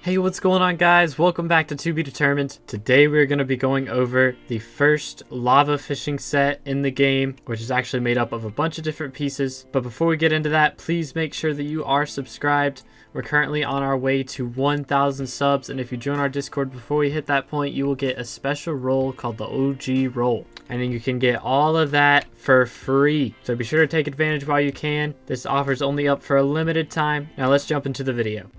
Hey, what's going on, guys? Welcome back to To Be Determined. Today we're going to be going over the first lava fishing set in the game, which is actually made up of a bunch of different pieces. But before we get into that, please make sure that you are subscribed. We're currently on our way to 1,000 subs, and if you join our Discord before we hit that point, you will get a special role called the OG role. And then you can get all of that for free. So be sure to take advantage while you can. This offer is only up for a limited time. Now let's jump into the video.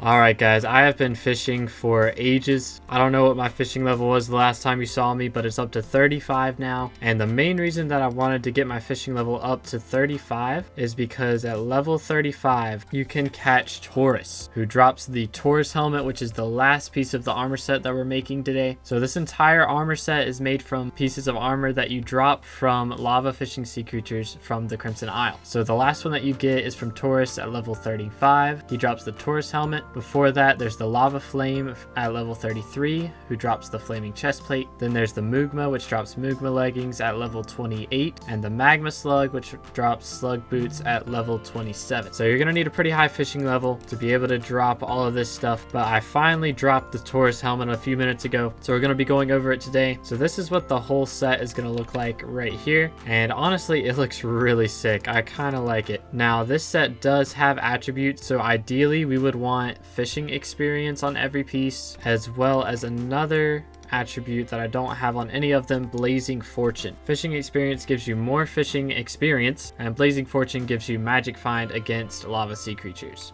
Alright guys, I have been fishing for ages. I don't know what my fishing level was the last time you saw me, but it's up to 35 now. And the main reason that I wanted to get my fishing level up to 35 is because at level 35, you can catch Taurus, who drops the Taurus helmet, which is the last piece of the armor set that we're making today. So this entire armor set is made from pieces of armor that you drop from lava fishing sea creatures from the Crimson Isle. So the last one that you get is from Taurus at level 35. He drops the Taurus helmet. Before that, there's the Lava Flame at level 33, who drops the Flaming Chestplate. Then there's the Mugma, which drops Mugma Leggings at level 28, and the Magma Slug, which drops Slug Boots at level 27. So you're going to need a pretty high fishing level to be able to drop all of this stuff, but I finally dropped the Taurus helmet a few minutes ago, so we're going to be going over it today. So this is what the whole set is going to look like right here, and honestly, it looks really sick. I kind of like it. Now, this set does have attributes, so ideally, we would want fishing experience on every piece, as well as another attribute that I don't have on any of them, Blazing Fortune. Fishing experience gives you more fishing experience, and Blazing Fortune gives you magic find against lava sea creatures.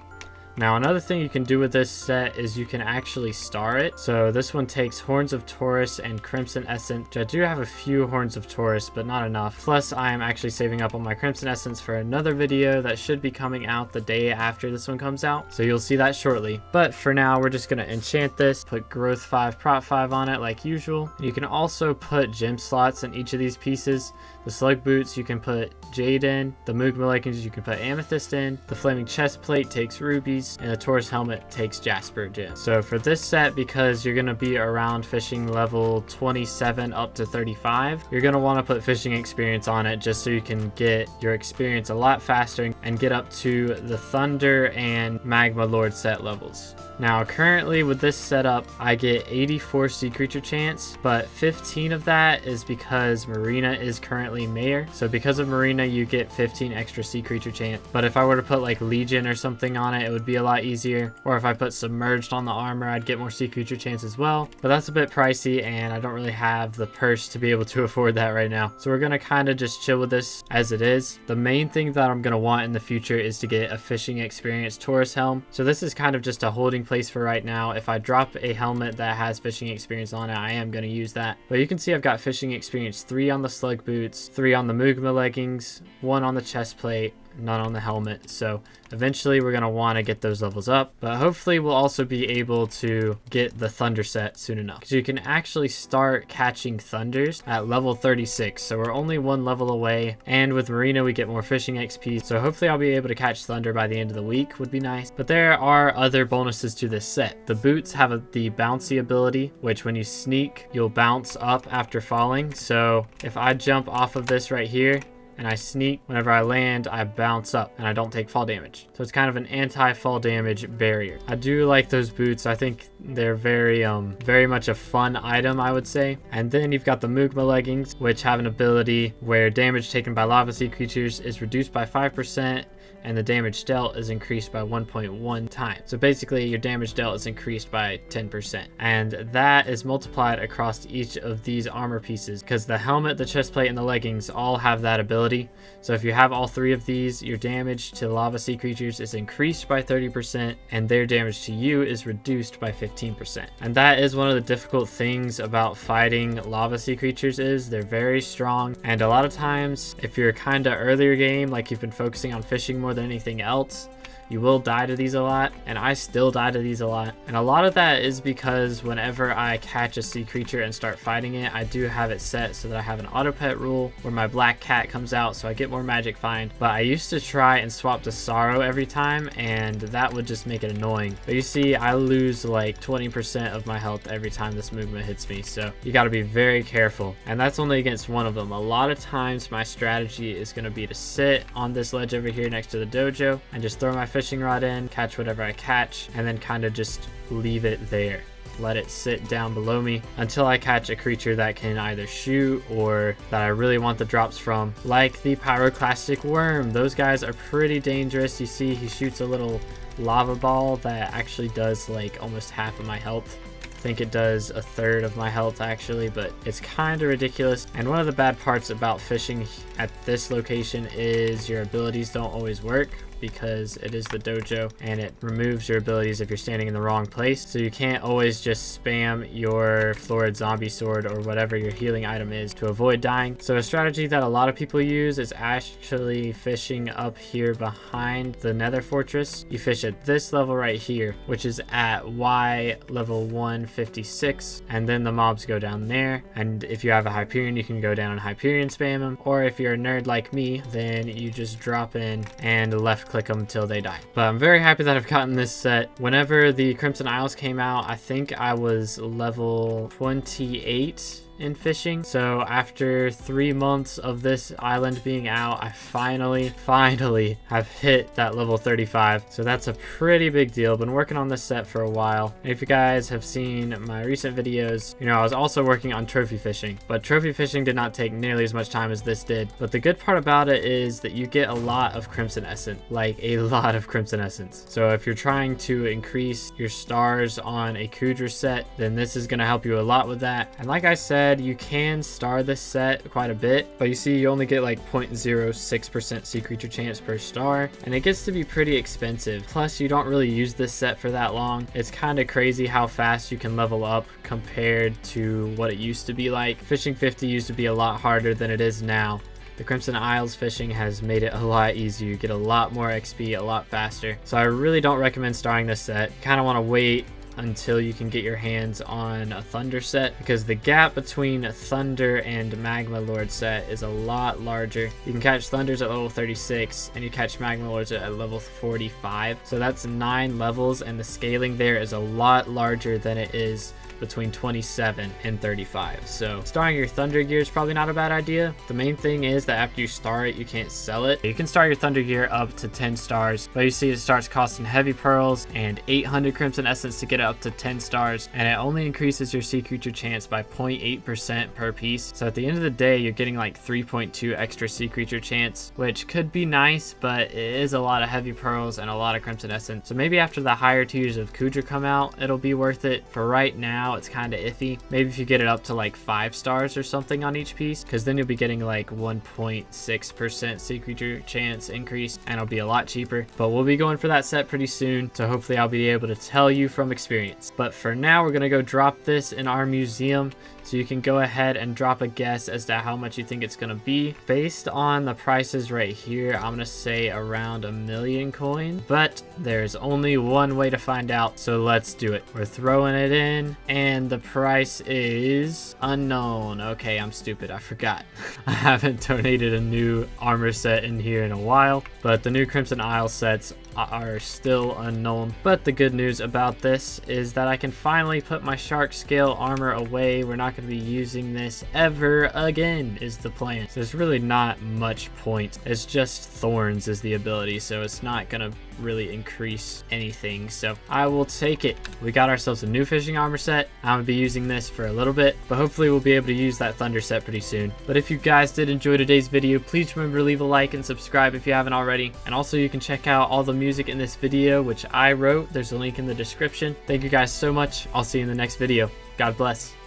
Now, another thing you can do with this set is you can actually star it. So this one takes Horns of Taurus and Crimson Essence, which I do have a few Horns of Taurus, but not enough. Plus, I am actually saving up on my Crimson Essence for another video that should be coming out the day after this one comes out. So you'll see that shortly. But for now, we're just going to enchant this, put Growth 5, Prop 5 on it like usual. You can also put gem slots in each of these pieces. The Slug Boots, you can put Jade in. The Mugma Leggings, you can put Amethyst in. The Flaming Chestplate takes Rubies, and the Taurus helmet takes Jasper Gem. So for this set, because you're going to be around fishing level 27 up to 35, you're going to want to put fishing experience on it just so you can get your experience a lot faster and get up to the Thunder and Magma Lord set levels. Now, currently with this setup, I get 84 sea creature chance, but 15 of that is because Marina is currently mayor. So because of Marina, you get 15 extra sea creature chance. But if I were to put like Legion or something on it, it would be a lot easier. Or if I put Submerged on the armor, I'd get more sea creature chance as well. But that's a bit pricey, and I don't really have the purse to be able to afford that right now. So we're going to kind of just chill with this as it is. The main thing that I'm going to want in the future is to get a fishing experience Taurus helm. So this is kind of just a holding place for right now. If I drop a helmet that has fishing experience on it, I am going to use that. But you can see I've got fishing experience 3 on the Slug Boots, 3 on the Mugma Leggings, 1 on the chest plate, none on the helmet. So eventually we're going to want to get those levels up, but hopefully we'll also be able to get the Thunder set soon enough, because you can actually start catching Thunders at level 36. So we're only 1 level away, and with Marina we get more fishing XP. So hopefully I'll be able to catch Thunder by the end of the week, would be nice. But there are other bonuses to this set. The boots have the bouncy ability, which when you sneak, you'll bounce up after falling. So if I jump off of this right here, and I sneak, whenever I land, I bounce up and I don't take fall damage. So it's kind of an anti-fall damage barrier. I do like those boots. I think they're very much a fun item, I would say. And then you've got the Mugma Leggings, which have an ability where damage taken by lava sea creatures is reduced by 5%, and the damage dealt is increased by 1.1 times. So basically your damage dealt is increased by 10. And that is multiplied across each of these armor pieces, because the helmet, the chestplate, and the leggings all have that ability. So if you have all 3 of these, your damage to lava sea creatures is increased by 30%, and their damage to you is reduced by 15%. And that is one of the difficult things about fighting lava sea creatures, is they're very strong. And a lot of times, if you're kind of earlier game, like you've been focusing on fishing more than anything else, You will die to these a lot, and I still die to these a lot. And a lot of that is because whenever I catch a sea creature and start fighting it, I do have it set so that I have an auto pet rule where my black cat comes out so I get more magic find. But I used to try and swap to Sorrow every time, and that would just make it annoying. But you see, I lose like 20% of my health every time this movement hits me, so you got to be very careful. And that's only against one of them. A lot of times my strategy is going to be to sit on this ledge over here next to the dojo and just throw my fishing rod in, catch whatever I catch, and then kind of just leave it there. Let it sit down below me until I catch a creature that can either shoot or that I really want the drops from, like the Pyroclastic Worm. Those guys are pretty dangerous. You see, he shoots a little lava ball that actually does like almost half of my health. I think it does a third of my health actually, but it's kind of ridiculous. And one of the bad parts about fishing at this location is your abilities don't always work, because it is the dojo and it removes your abilities if you're standing in the wrong place. So you can't always just spam your Florid Zombie Sword or whatever your healing item is to avoid dying. So a strategy that a lot of people use is actually fishing up here behind the Nether Fortress. You fish at this level right here, which is at Y level 156, and then the mobs go down there. And if you have a Hyperion, you can go down and Hyperion spam them, or if you're a nerd like me, then you just drop in and left click them until they die. But I'm very happy that I've gotten this set. Whenever the Crimson Isles came out, I think I was level 28 in fishing. So after 3 months of this island being out, I finally have hit that level 35. So that's a pretty big deal. Been working on this set for a while. And if you guys have seen my recent videos, you know I was also working on trophy fishing, but trophy fishing did not take nearly as much time as this did. But the good part about it is that you get a lot of Crimson Essence, like a lot of Crimson Essence. So if you're trying to increase your stars on a Kudra set, then this is going to help you a lot with that. And like I said, you can star this set quite a bit, but you see you only get like 0.06% sea creature chance per star, and it gets to be pretty expensive. Plus you don't really use this set for that long. It's kind of crazy how fast you can level up compared to what it used to be like. Fishing 50 used to be a lot harder than it is now. The Crimson Isles fishing has made it a lot easier. You get a lot more XP a lot faster. So I really don't recommend starring this set. You kind of want to wait until you can get your hands on a Thunder set, because the gap between Thunder and Magma Lord set is a lot larger. You can catch Thunders at level 36 and you catch Magma Lords at level 45. So that's 9 levels, and the scaling there is a lot larger than it is between 27 and 35. So starring your Thunder gear is probably not a bad idea. The main thing is that after you star it, you can't sell it. You can start your Thunder gear up to 10 stars, but you see it starts costing heavy pearls and 800 Crimson Essence to get it up to 10 stars, and it only increases your sea creature chance by 0.8% per piece. So at the end of the day, you're getting like 3.2 extra sea creature chance, which could be nice, but it is a lot of heavy pearls and a lot of Crimson Essence. So maybe after the higher tiers of Kudra come out, it'll be worth it. For right now, it's kind of iffy. Maybe if you get it up to like 5 stars or something on each piece, because then you'll be getting like 1.6% sea creature chance increase, and it'll be a lot cheaper. But we'll be going for that set pretty soon, so hopefully I'll be able to tell you from experience. But for now, we're gonna go drop this in our museum, so you can go ahead and drop a guess as to how much you think it's gonna be. Based on the prices right here, I'm gonna say around 1,000,000 coins, but there's only one way to find out, so let's do it. We're throwing it in, and the price is unknown. Okay, I'm stupid, I forgot. I haven't donated a new armor set in here in a while, but the new Crimson Isle sets are still unknown. But the good news about this is that I can finally put my shark scale armor away. We're not going to be using this ever again is the plan. So there's really not much point. It's just thorns is the ability, so it's not going to really increase anything. So I will take it. We got ourselves a new fishing armor set. I'm gonna be using this for a little bit, but hopefully we'll be able to use that Thunder set pretty soon. But if you guys did enjoy today's video, please remember to leave a like and subscribe if you haven't already. And also you can check out all the music in this video, which I wrote. There's a link in the description. Thank you guys so much. I'll see you in the next video. God bless.